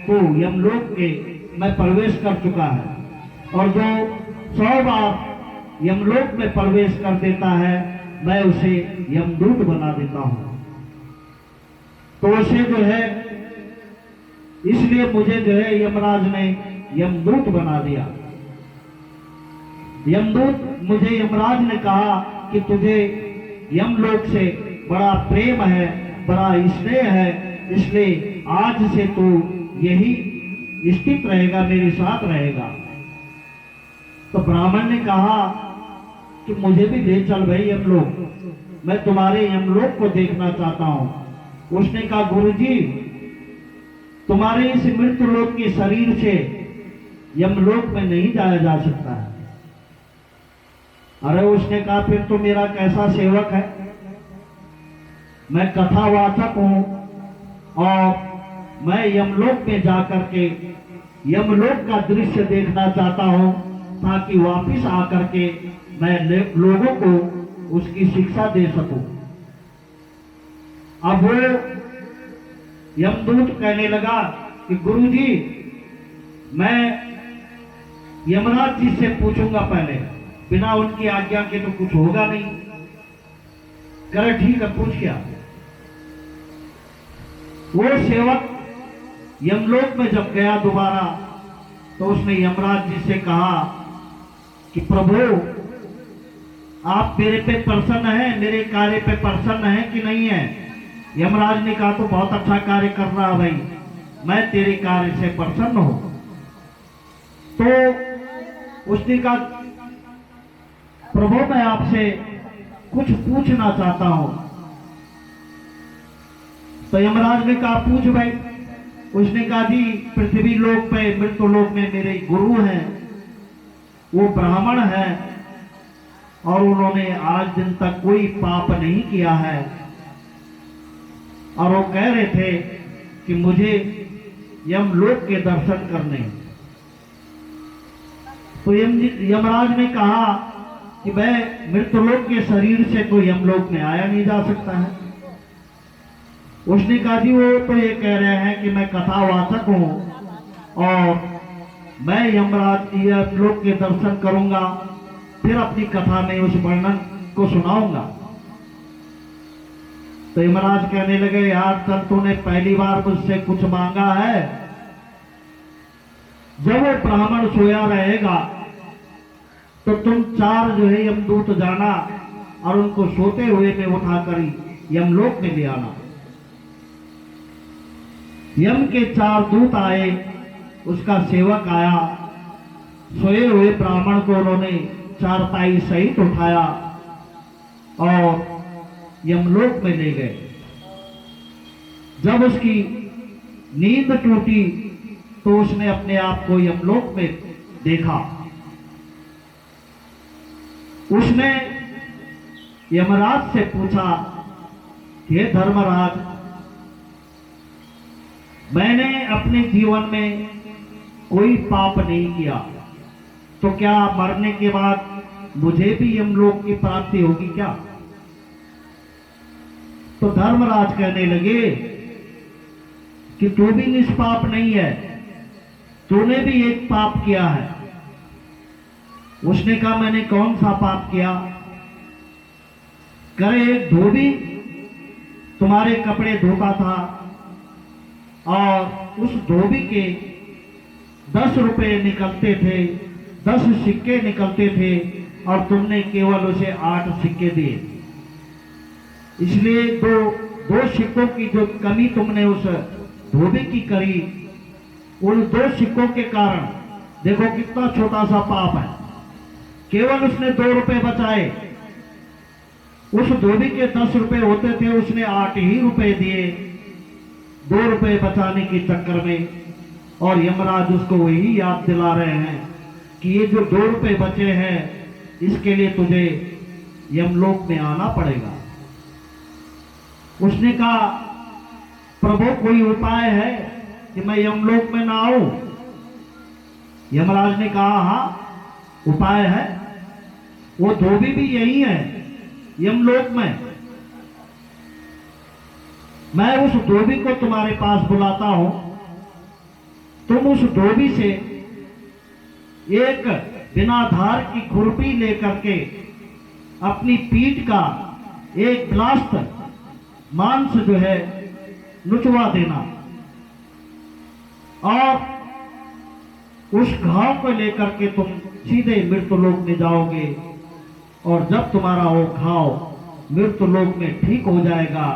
तो यमलोक के में प्रवेश कर चुका है, और जो 100 बार यमलोक में प्रवेश कर देता है मैं उसे यमदूत बना देता हूं। तो उसे जो है, इसलिए मुझे जो है यमराज ने यमदूत बना दिया। यमदूत मुझे यमराज ने कहा कि तुझे यमलोक से बड़ा प्रेम है, बड़ा स्नेह है, इसलिए आज से तू यही स्थित रहेगा, मेरे साथ रहेगा। तो ब्राह्मण ने कहा कि मुझे भी ले चल भाई यमलोक, मैं तुम्हारे यमलोक को देखना चाहता हूं। उसने कहा गुरुजी, तुम्हारे इस मृत्यु लोक के शरीर से यमलोक में नहीं जाया जा सकता है। अरे उसने कहा फिर तो मेरा कैसा सेवक है, मैं कथावाचक हूं और मैं यमलोक में जाकर के यमलोक का दृश्य देखना चाहता हूं, ताकि वापिस आकर के मैं लोगों को उसकी शिक्षा दे सकूं। अब वो यमदूत कहने लगा कि गुरुजी, मैं यमराज जी से पूछूंगा पहले, बिना उनकी आज्ञा के तो कुछ होगा नहीं। करे ठीक है, पूछ क्या। वो सेवक यमलोक में जब गया दोबारा, तो उसने यमराज जी से कहा कि प्रभु, आप मेरे पे प्रसन्न हैं, मेरे कार्य पे प्रसन्न हैं कि नहीं है। यमराज ने कहा तो बहुत अच्छा कार्य कर रहा है भाई, मैं तेरे कार्य से प्रसन्न हूं। तो उसने कहा प्रभु, मैं आपसे कुछ पूछना चाहता हूं। तो यमराज ने कहा पूछ भाई। उसने कहा जी, पृथ्वी लोक पे मृत्यु लोक में मेरे गुरु हैं, वो ब्राह्मण हैं और उन्होंने आज दिन तक कोई पाप नहीं किया है, और वो कह रहे थे कि मुझे यमलोक के दर्शन करने। तो यमराज ने कहा कि मैं मृत्युलोक के शरीर से तो यमलोक में आया नहीं जा सकता है। उसने कहा जी, वो तो ये कह रहे हैं कि मैं कथावाचक हूं और मैं यमलोक के दर्शन करूंगा, फिर अपनी कथा में उस वर्णन को सुनाऊंगा। तो यमराज कहने लगे, यार चल, तूने पहली बार मुझसे कुछ मांगा है। जब वो ब्राह्मण सोया रहेगा तो तुम 4 जो है यमदूत जाना और उनको सोते हुए में उठाकर यमलोक में ले आना। यम के 4 दूत आए, उसका सेवक आया, सोए हुए ब्राह्मण को उन्होंने चारपाई सहित उठाया और यमलोक में ले गए। जब उसकी नींद टूटी तो उसने अपने आप को यमलोक में देखा। उसने यमराज से पूछा, हे धर्मराज, मैंने अपने जीवन में कोई पाप नहीं किया, तो क्या मरने के बाद मुझे भी यमलोक की प्राप्ति होगी क्या? तो धर्मराज कहने लगे कि तू भी निष्पाप नहीं है, तूने भी एक पाप किया है। उसने कहा, मैंने कौन सा पाप किया? करे, एक धोबी तुम्हारे कपड़े धोता था और उस धोबी के 10 रुपए निकलते थे, 10 सिक्के निकलते थे और तुमने केवल उसे 8 सिक्के दिए। इसलिए दो सिक्कों की जो कमी तुमने उस धोबी की करी, उन 2 सिक्कों के कारण देखो कितना छोटा सा पाप है। केवल उसने 2 रुपए बचाए, उस धोबी के 10 रुपए होते थे, उसने 8 ही रुपए दिए 2 रुपए बचाने के चक्कर में। और यमराज उसको वही याद दिला रहे हैं कि ये जो 2 रुपए बचे हैं, इसके लिए तुझे यमलोक में आना पड़ेगा। उसने कहा, प्रभु कोई उपाय है कि मैं यमलोक में ना आऊं? यमराज ने कहा, हाँ उपाय है। वो धोबी भी यही है यमलोक में। मैं उस धोबी को तुम्हारे पास बुलाता हूं उस धोबी से एक बिना धार की खुरपी लेकर के अपनी पीठ का एक ब्लास्ट मांस जो है नुचवा देना और उस घाव को लेकर के तुम सीधे मृत्युलोक में जाओगे। और जब तुम्हारा वो घाव मृत्युलोक में ठीक हो जाएगा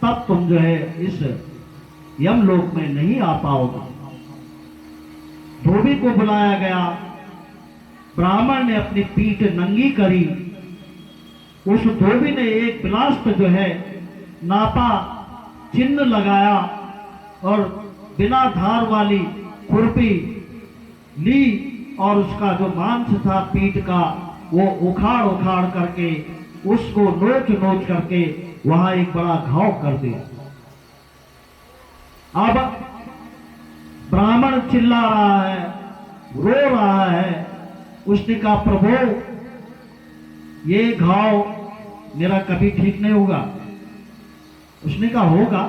तब तुम जो है इस यमलोक में नहीं आ पाओगे। धोबी को बुलाया गया, ब्राह्मण ने अपनी पीठ नंगी करी, उस धोबी ने एक ब्लास्ट जो है नापा, चिन्ह लगाया और बिना धार वाली खुरपी ली और उसका जो मांस था पीठ का वो उखाड़ उखाड़ करके उसको नोच नोच करके वहां एक बड़ा घाव कर दिया। अब ब्राह्मण चिल्ला रहा है, रो रहा है। उसने कहा प्रभु ये घाव मेरा कभी ठीक नहीं होगा। उसने कहा होगा,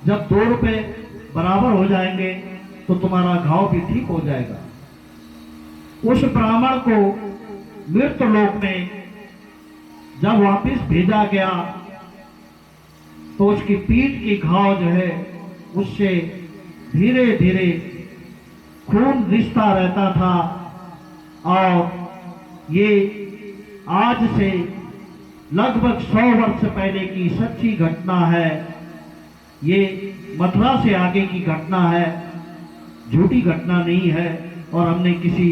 जब 2 रुपए बराबर हो जाएंगे तो तुम्हारा घाव भी ठीक हो जाएगा। उस ब्राह्मण को मृत्युलोक में जब वापस भेजा गया तो उसकी पीठ की घाव जो है उससे धीरे धीरे खून रिश्ता रहता था। और ये आज से लगभग 100 वर्ष पहले की सच्ची घटना है। ये मथुरा से आगे की घटना है, झूठी घटना नहीं है। और हमने किसी